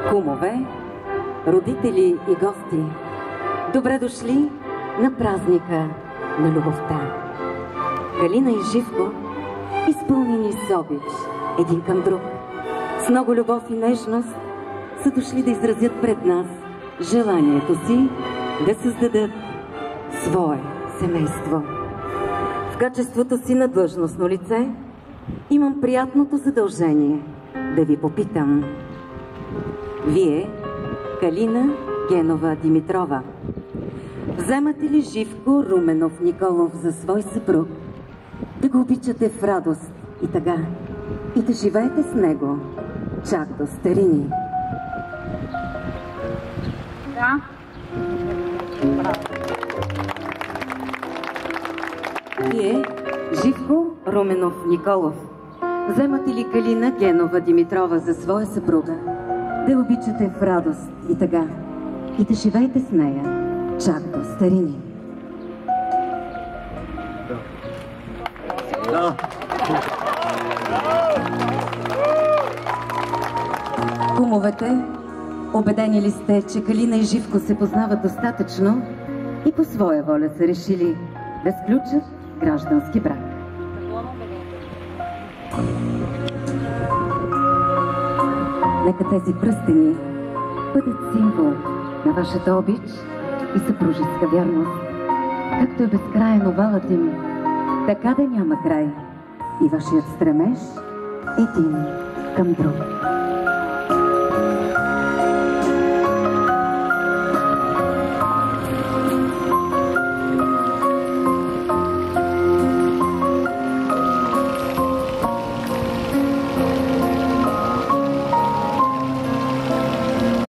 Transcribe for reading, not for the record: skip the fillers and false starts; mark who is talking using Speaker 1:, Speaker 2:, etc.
Speaker 1: Кумове, родители и гости, добре дошли на празника на любовта. Калина и Живко, изпълнени с обич един към друг, с много любов и нежност, са дошли да изразят пред нас желанието си да създадат свое семейство. В качеството си на длъжностно лице имам приятното задължение да ви попитам: вие, Калина Генова Димитрова, вземате ли Живко Руменов Николов за свой съпруг, да го обичате в радост и тъга и да живеете с него чак до старини?
Speaker 2: Да.
Speaker 1: Вие, Живко Руменов Николов, вземате ли Калина Генова Димитрова за своя съпруга, да обичате в радост и тъга и да живеете с нея чак до старини?
Speaker 3: Да.
Speaker 1: Кумовете, убедени ли сте, че Калина и Живко се познават достатъчно и по своя воля са решили да сключат граждански брак? Нека тези пръстени бъдат символ на вашата обич и съпружеска вярност. Както е безкраен овалът им, така да няма край и вашият стремеж един към друг.